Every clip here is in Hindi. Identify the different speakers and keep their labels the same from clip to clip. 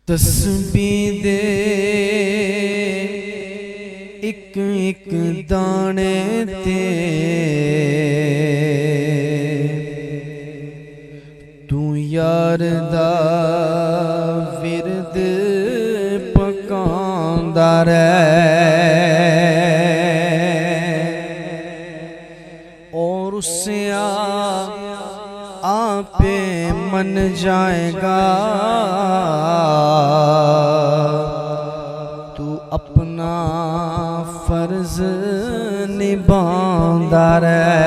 Speaker 1: तस्बीह दे एक एक दाने ते तू यार दा विरद पकांदा रहे और उससे आपे मन जाएगा। तू अपना फर्ज निभांदा रहे।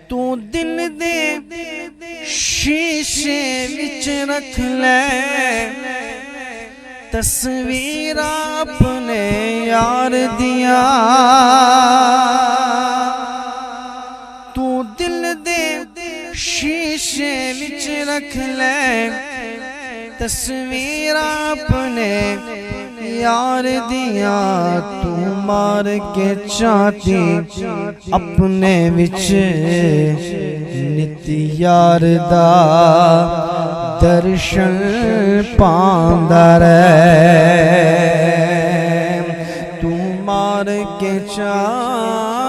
Speaker 1: तू दिल दे शीशे विच रख ले तस्वीर अपने यार दिया। तू दिल दे शीशे विच रख ले तस्वीर अपने यार दिया। तू मार के चाहती अपने विच नित यार दा दर्शन पांदा रहे। तू मार के चाहती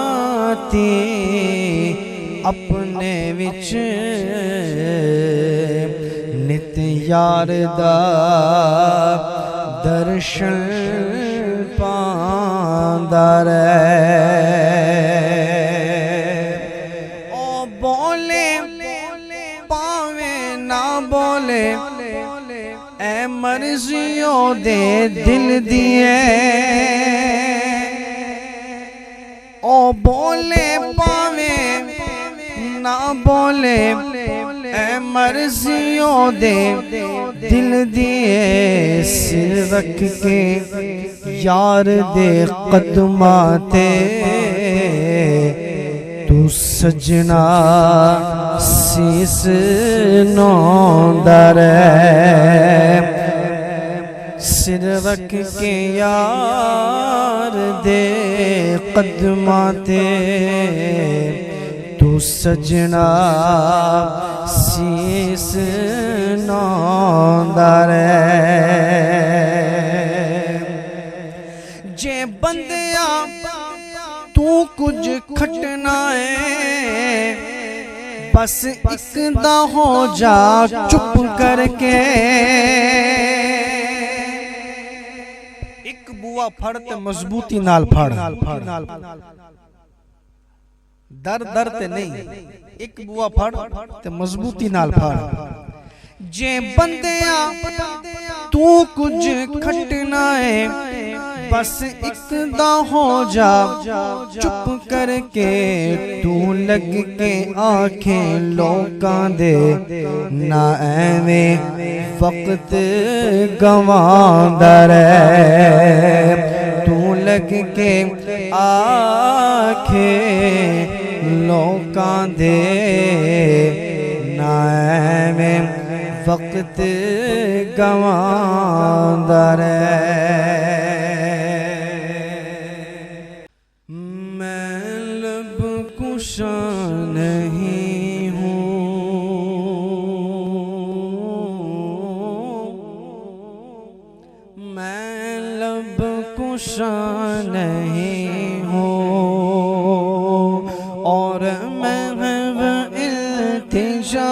Speaker 1: अपने विच नित यार दा दर्शन पांदा रहे। ओ बोले पावे ना बोले ए मर्जियों दे दिल दिए। ओ बोले पावे ना बोले ए मर्जियों दे दिल दिए। सिर रख के यार दे कदमां ते तू सजना सीस नौंदा रहे। सिर रख के यार दे कदमां ते तू सजना सीस नौंदा रहे। जे बंदिया तू कुछ खटना है बस एक दा हो जा चुप करके। एक बुआ फड़ ते मजबूती नाल फड़, दर दर ते नहीं, एक बुआ फड़ ते मजबूती नाल फड़। जे बंदिया तू कुछ खटना है बस एक दा हो जा चुप करके। तू लग के आंखें लोकां दे ना एवें वक्त गवांदा रहे। तू लग के आंखें लोकां दे ना एवें वक्त गवांदा रहे। मैं लब कुशा नहीं हूँ, मैं लब कुशा नहीं हूँ और मैं इल्तिजा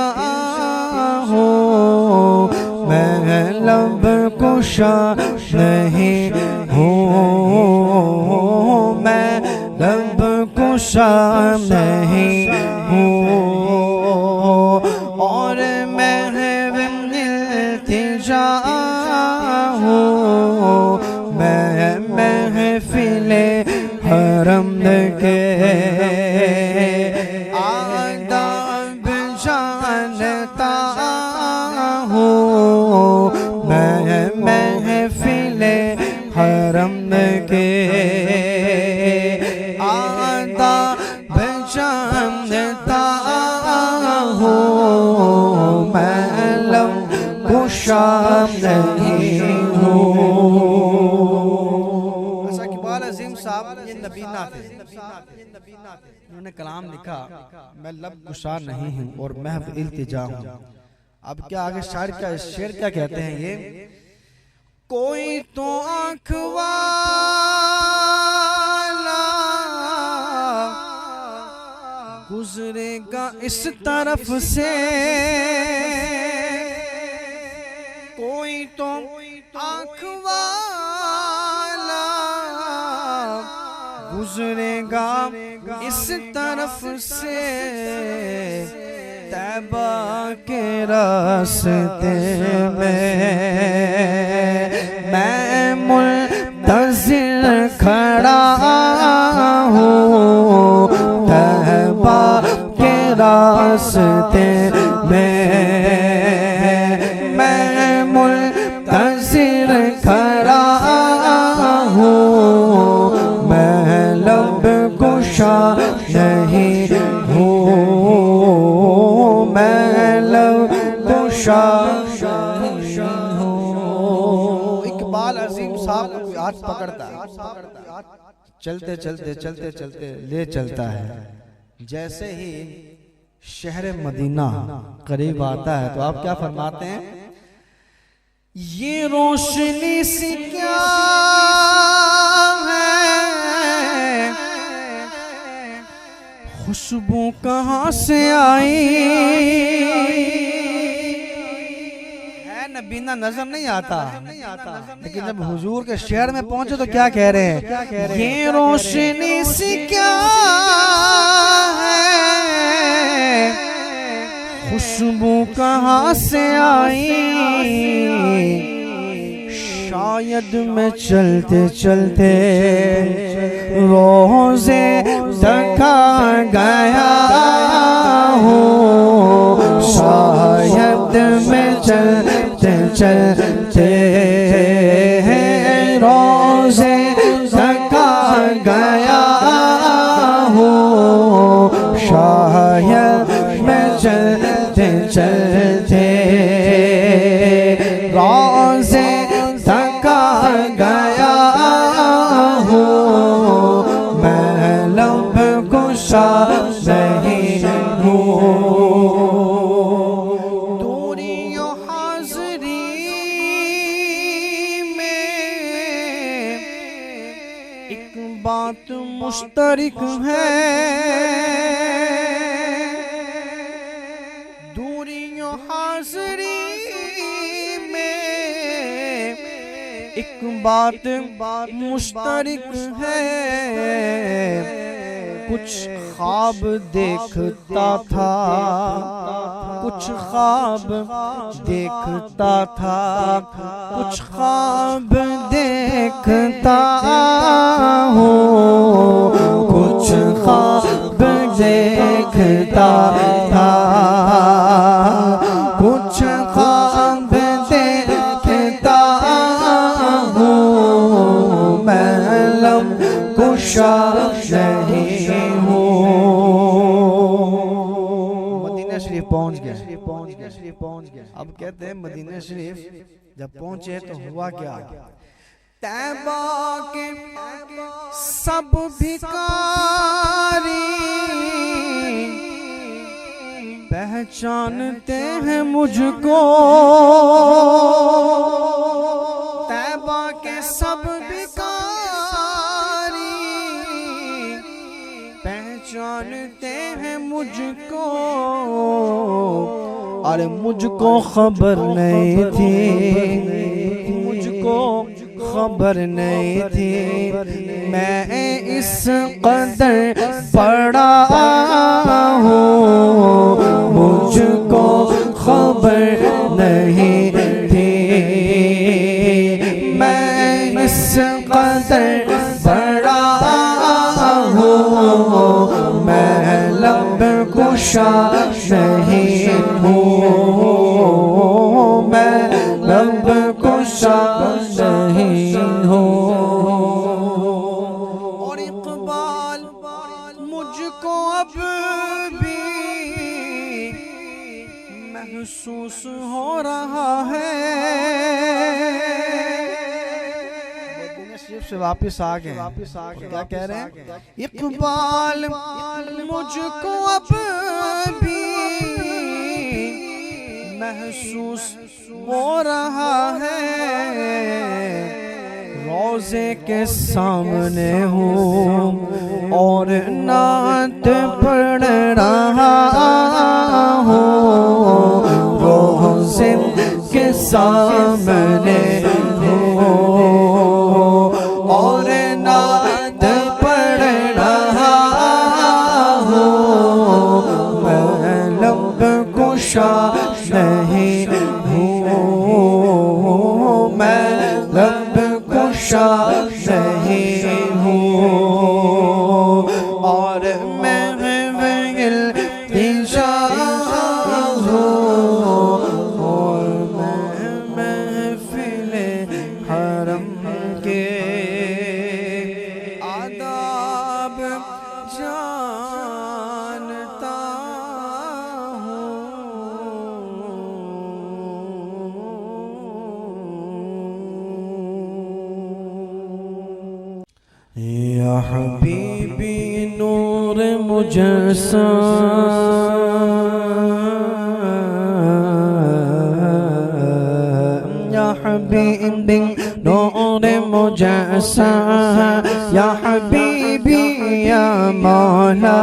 Speaker 1: मैं लब कुशा नहीं हूँ, मैं लब कुशा नहीं हूँ और मैं इल्तिजा हूँ। मैं महफिले हरम के आदाब जानता हूँ। मैं महफिले हरम के आदाब जानता हूँ। मैं लब कुशा नहीं हूँ। ये नबीना थे, उन्होंने कलाम लिखा मैं लब कुशा नहीं हूँ और महव इल्तिजा हूँ। अब क्या आगे शायर क्या शेर क्या कहते हैं ये, कोई तो आँख वाला गुजरेगा इस तरफ से, कोई तो आँख वाला गुजरेगा इस तरफ से, तैबा के रास्ते में मैं मुंतज़िर खड़ा हूँ, तैबा के रास्ते में मैं मुंतज़िर खड़ा हूँ, मैं लब कुशा नहीं हूँ, मैं लब कुशा हूँ। इकबाल अजीम साहब को कोई हाथ पकड़ता है, चलते चलते चलते चलते ले चलता है, जैसे ही शहर मदीना करीब आता है तो आप क्या फरमाते हैं, ये रोशनी सी क्या है, खुशबू कहाँ से आई है, नबीना नजर नहीं आता, लेकिन जब हुजूर के शहर में पहुंचे तो क्या कह रहे हैं, ये रोशनी सी क्या है, खुशबू कहाँ से आई, शायद मैं चलते चलते रोज़े थका गया हूँ, शायद मैं चलते चलते रोज़े थका गया हूँ, शायद मैं चलते चलते रोज़े थका गया हूँ, मैं लब कुशा नहीं हूँ, दूरियों हाज़री में एक बात मुश्तरक है, दूरियों हाज़री में एक बात मुश्तरक है, कुछ ख्वाब देखता था, कुछ ख्वाब देखता था, कुछ ख्वाब देखता हूँ, कुछ ख्वाब देखता था, कुछ ख्वाब देखता हूँ, मैं लब कुशा नहीं हूँ। मदीना शरीफ पहुँच गया। अब कहते हैं मदीना शरीफ जब पहुँचे तो हुआ क्या, तैबा के सब भिखारी पहचानते हैं मुझको, तैबा के सब भिखारी पहचानते हैं मुझको, अरे मुझको खबर नहीं थी, मुझको खबर नहीं थी, मैं इस कदर पड़ा हूँ, मुझको खबर नहीं थी, मैं इस कदर पड़ा हूँ, मैं लब कुशा नहीं हूँ, मैं लब कुशा नहीं हूँ। और इकबाल मुझको अब भी महसूस हो रहा है, से वापस आ गए, क्या कह रहे हैं, इकबाल मुझको अब भी महसूस हो रहा है, रोज़े के सामने हूँ और नात पढ़ रहा हूँ, रोज़े के सामने हूँ और नात पढ़ रहा हूँ, मैं लब कुशा नहीं हूँ, मैं लब कुशा नहीं हूँ, और मैं इल्तिजा हूँ, और मैं महफिले हरम के आदाब जानता हूँ। या हबीबी नूर मुजस्सम, या हबीबी नूर मुजस्सम, या हबीबी या मौला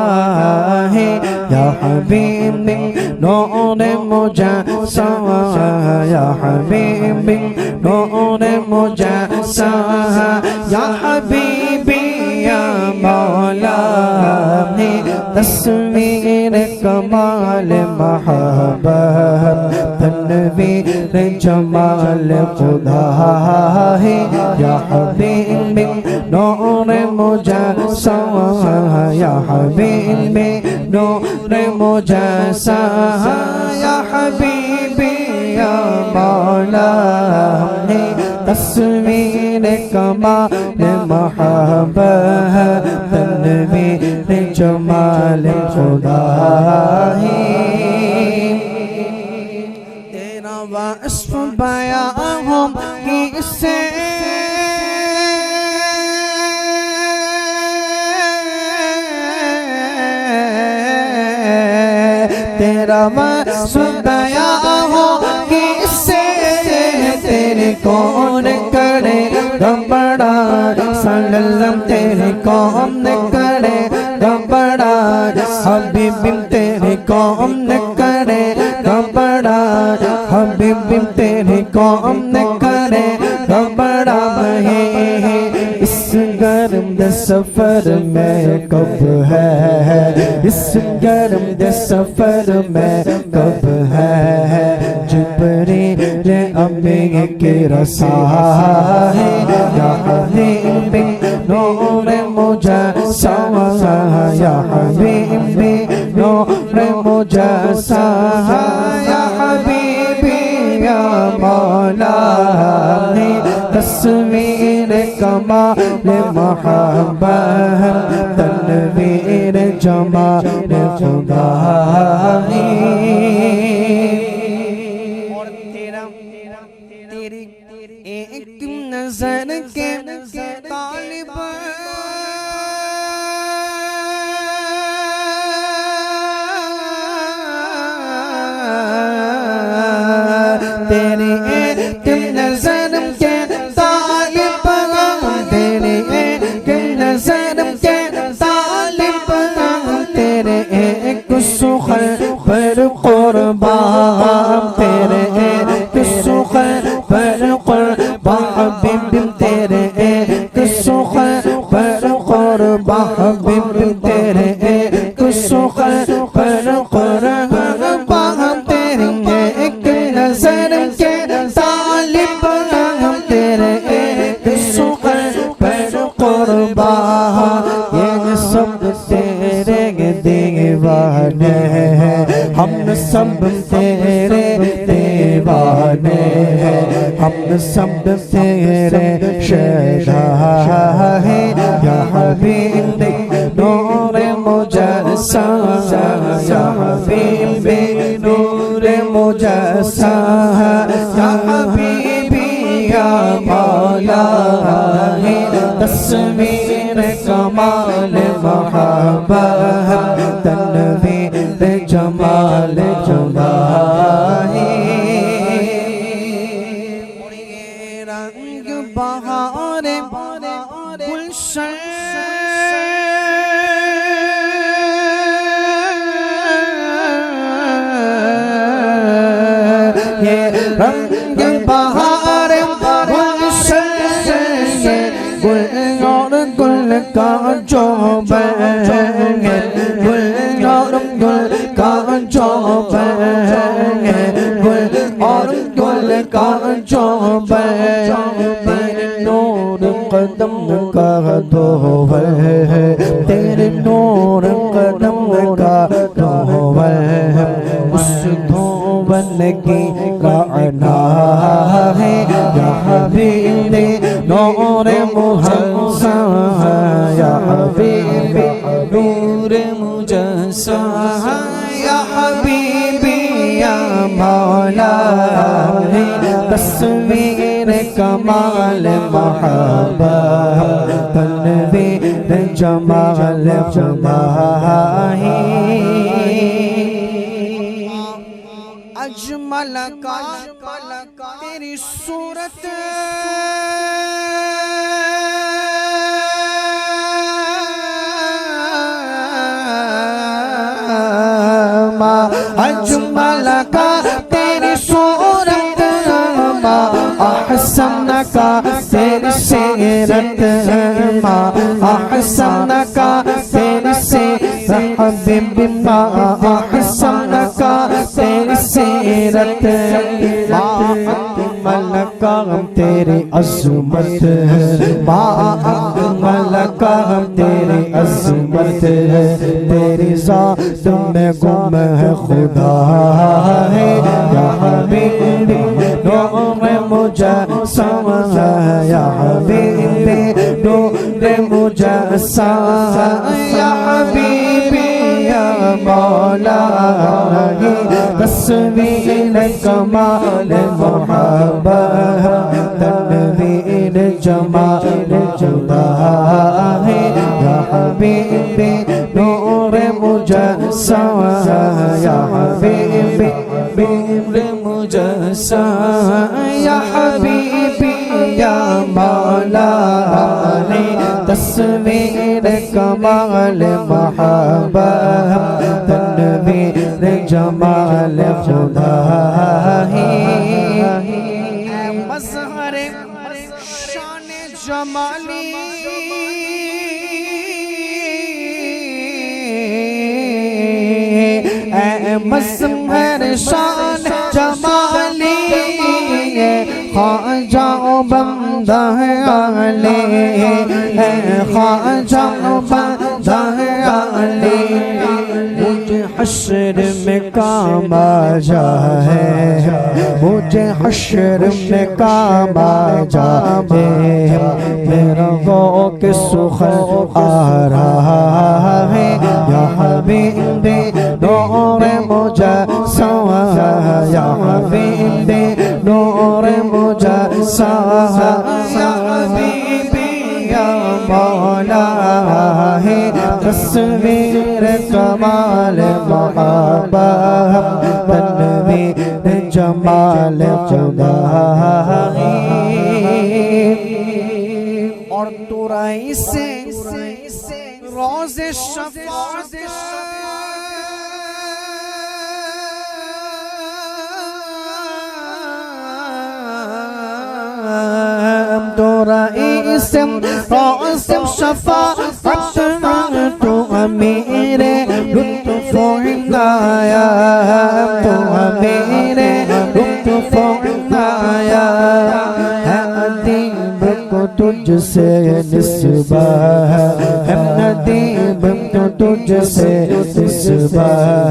Speaker 1: है, या हबीबी नूर मुजस्सम, या हबीबी नूर मुजस्सम, या हबीबी या मौला है, तस्वीर कमाल महबत तनवीर जमाल खुदा है, या हबीबी नूर मुजस्सम, या हबीबी नूर मुजस्सम, या हबीबी या मौला है, तस्वीर कमाल महबत तनवीर जमाल खुदा है, तेरा वास्फ बयां हो किससे, तेरा वास्फ बयां हो किससे, तेरे कौन करे बड़ा सल्लम, तेरे कौन करे बड़ा हबीबी, तेरे कौन करे बड़ा हबीबी, तेरे कौन करे बड़ा है, इस गर्म सफर में कब है, इस गर्म सफर में कब है, जिब्रील अम्मी के रसा है, या हबीबी नूर मुजस्सम, या हबीबी नूर मुजस्सम, या हबीबी या मौला है, तस्वीर कमाल महबत तनवीर जमाल खुदा है, तेरी एक नजर के तालिब, तेरी एक नजर के तालिब, तेरी एक नजर के तालिब, तेरे एक सुखर पर कुर्बान, तेरे एक सुखर पर कुर्बान हबीबी, तेरे एक सुखर पर कुर्बान हबीबी, तेरे एक सुखर पर कुर्बान, तेरी एक नजर के तालिब, तेरे एक सुखर पर कुर्बान, ये सब तेरे दीवाने हैं, हम सब तेरे दीवाने हैं, हम सब तेरे शहदा है, या हबीबी नूर मुजस्सम, या हबीबी नूर मुजस्सम, या हबीबी या मौला है, तस्वीर कमाल महबत तनवीर जमाल खुदा है। रंग बहार गुलशन ये गुल और गुल का जो बंगे गुल और गुल का जो बंगे गुल और गुल का जो बंगे नूर कदम का धोवल है तेरे नूर कदम का धोवल है उस धोवन की गाना है या हबीबी नूर मुहस्सा या हबीबी नूर मुजस्सा या हबीबी या मौला तस्वीर कमाल महबा तनवीर जमाल खुदा अजमल का तेरी सूरत अजमल का तेरी सूरत अहसन का तेरी सीरत अहसन का तेरी सीरत हबीबी अहसन का तेरी सीरत मलका तेरी अज़मत मलका तेरी अज़मत तेरी ज़ात में गुम है खुदा है या हबीबी नूर मुजस्सम या हबीबी नूर मुजस्सम या हबीबी या मौला तस्वीर कमाल मुहब्बा तनवीर जमाल जुदा है या हबीबी नूर मुजस्सम या हबीबी नूर मुजस्सम या हबीबी या मौला तस्वीर कमाल मुहब्बा तनवीर जमाल खुदा है मज़हर शान जमाली मज़हर शान जमाली ख्वाजा बंदा आले ख्वाजा बंदा आले मुझे हश्र में काम आ जाए मुझे हश्र में काम आ जाए मेरा वो के सुखर आ रहा है या हबीबी नूर मुजस्सम या हबीबी नूर मुजस्सम या हबीबी या मौला है तस्वीर कमाल महबा तनवीर जमाल खुदा है और तुराई से रोज़े शफ़ाअत तुराइसम रोज़े शफ़ाअत तो मेरे लुत्फ़ इंदाया तो मेरे लुत्फ़ इंदाया अदीब को तुझसे निस्बत है अदीब को तुझसे निस्बत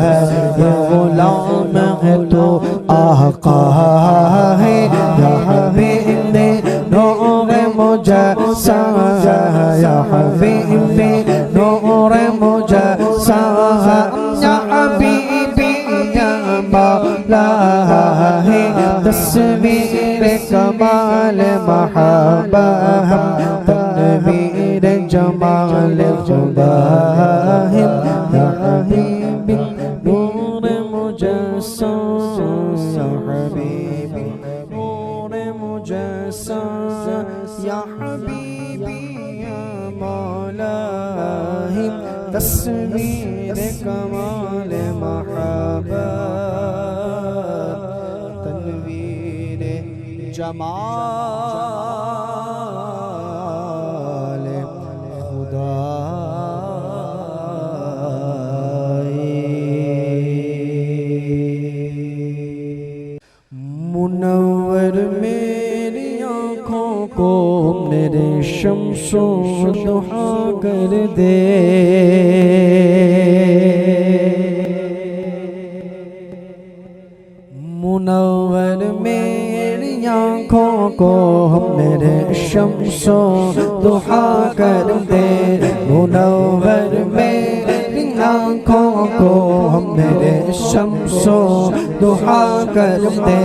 Speaker 1: है गुलाम है तो आका है या हबीबी नूर मुजस्सम या हबीबी नूर मुजस्सम या हबीबी या मौला है तस्वीर कमाल महबा तनवीर जमाल खुदा है या हबीबी नूर मुजस्सम या हबीबी नूर मुजस्सम या हबीबी या मौला है तस्वीर कमाल महबा तनवीर जमाल खुदा मुनव्वर मेरी आँखों को मेरे शम्सो दुहा कर दे। मुनव्वर मेरी आँखों को मेरे शम्सो दुहा कर दे। मुनव्वर मेरी आँखों को मेरे शम्सो दुहा कर दे।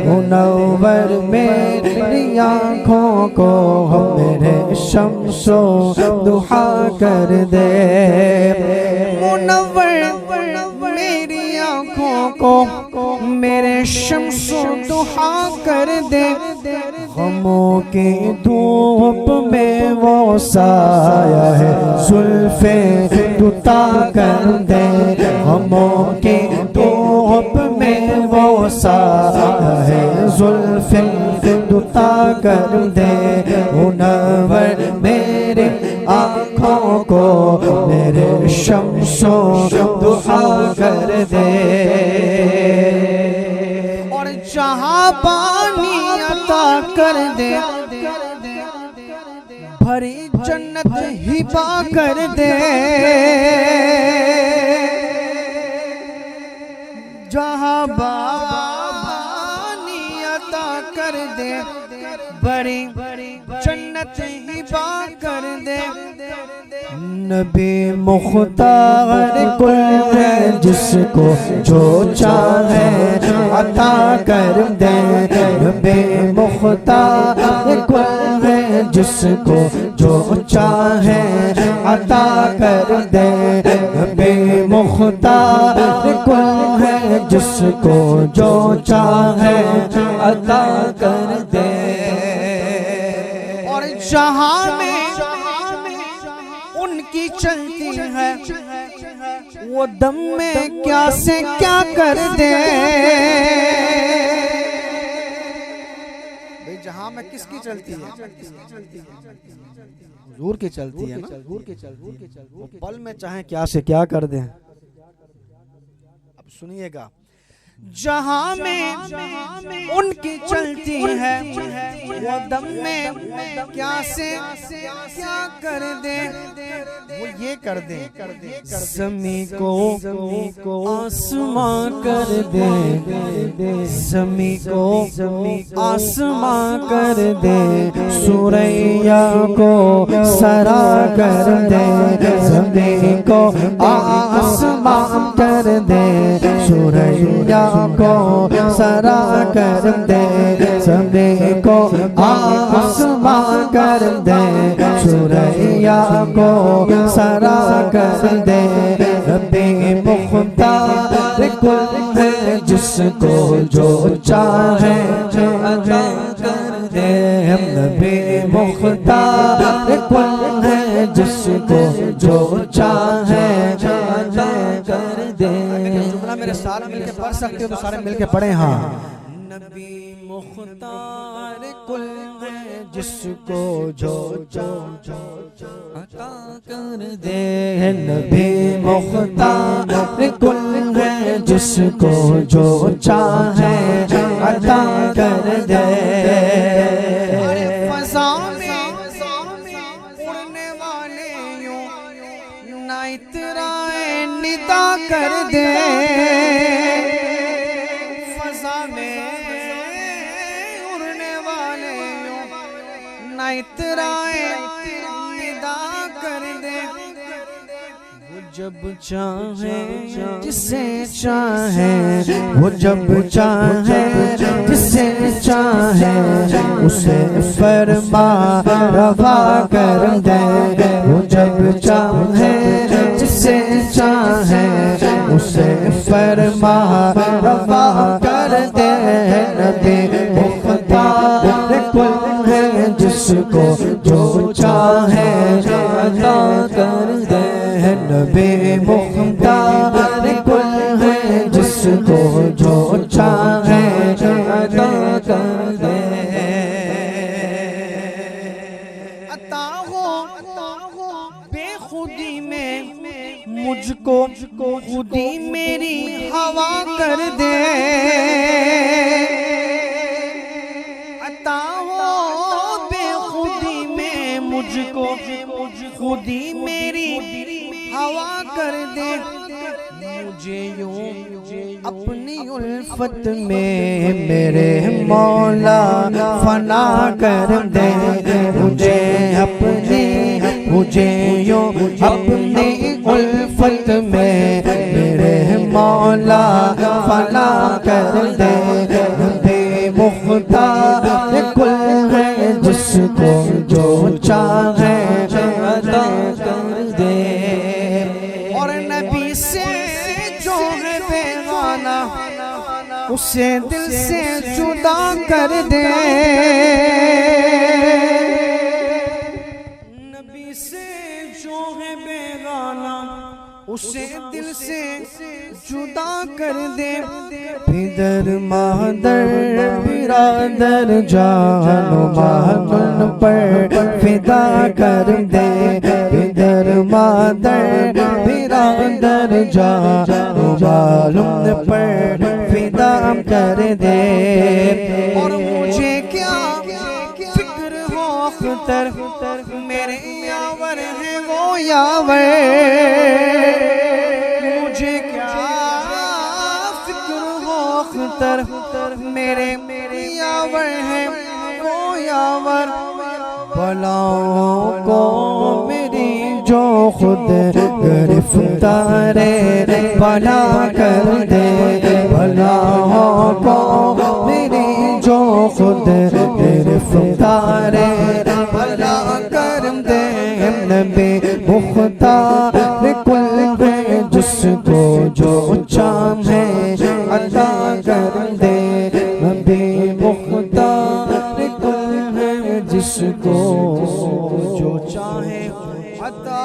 Speaker 1: मुनव्वर मेरी आँखों को मेरे शम्सो दुहा कर दे। मुनव्वर मेरी आँखों को मेरे शम्सो दुहा कर दे। गमों की धूप में वो साया है जुल्फे दुता कर दे। गमों की धूप में वो साया है जुल्फे दुता कर दे। मुनव्वर मेरे आँखों को मेरे शम्सो दुहा कर दे। और जहाँ पानी अता कर दे भरी जन्नत हिबा कर दे। जहाँ पानी अता कर दे बड़ी जन्नत हिबा कर दे। नबी मुख्तार कुल है जिसको जो चाहे अता कर दे। नबी मुख्तार कुल है जिसको जो चाहे अता कर दे। नबी मुख्तार कुल है जिसको जो चाहे अता कर दे। और जहाँ में उनकी चलती है वो दम में क्या से क्या कर दे। भाई जहां में किसकी चलती है? हुजूर की चलती है ना। वो पल में चाहे क्या से क्या कर दे। अब सुनिएगा, जहां में उनकी चलती है वो दम में क्या से क्या कर दे। वो ये कर दे ज़मी को आसमां कर दे। ज़मी को आसमां कर दे। सुरैया को सरा कर दे। ज़मी को आसमां कर दे। सुरैया को सरा कर दे। ज़मी को आसमां कर दे। सुरैया को सरा कर दे। नबी मुख्तार कुल है जिसको जो चाहे अता कर दे। नबी मुख्तार कुल है जिसको जो चाहे अता कर दे। जुमला मेरे साथ मिलके पढ़ सकते हो तो सारे मिलके पढ़े। हाँ, नबी मुख्तार कुल है जिसको जो अता कर दे। नबी मुख्तार कुल है जिसको जो चाहे अता कर दे। फज़ा में उड़ने वाले यूं ना इतराए निदा कर दे। फज़ा में उड़ने वाले यूं ना इतराए निदा कर दे। वो जब चाहे जिसे चाहे, वो जब चाहे जिसे चाहे उसे फरमा रवा कर दे। वो जब चाहे जिसे चाहे उसे फरमा रवा कर दे। नबी मुख्तार कुल है जिसको जो चाहे अता कर दे। नबी मुख्तार कुल है जिसको जो चाहे अता कर दे। कर दे, अता हो बेखुदी में मुझको, खुदी मेरी हवा कर दे। मुझे यूं अपनी उल्फत में मेरे मौला फना कर दे। मुझे यूं अपनी उल्फत में मेरे मौला फना कर दे। बेमुख्तार कुल है जिसको जो चाहे अता कर दे। और नबी से जो है बेगाना उसे दिल से जुदा कर दे। नबी से जो है बेगाना उसे दिल से जुदा कर दे। फिदर मादर बिरादर जानो मानुन पर फिदा कर दे। फिदर मादर बिरादर जानो मानुन पर फिदा कर दे। और मुझे क्या फिक्र हो अख्तर, मेरे यावर है वो यावर। मुझे क्या फिक्र हो अख्तर, मेरे यावर है वो यावर। बलाओं को मेरी जो खुद गिरफ्तारे बला कर दे। बलाओं को मेरी जो खुद गिरफ्तारे बला कर दे। नबी मुख्तार कुल है जिसको जो चाहे अता कर दे। नबी मुख्तार कुल है जिसको जो चाहे अता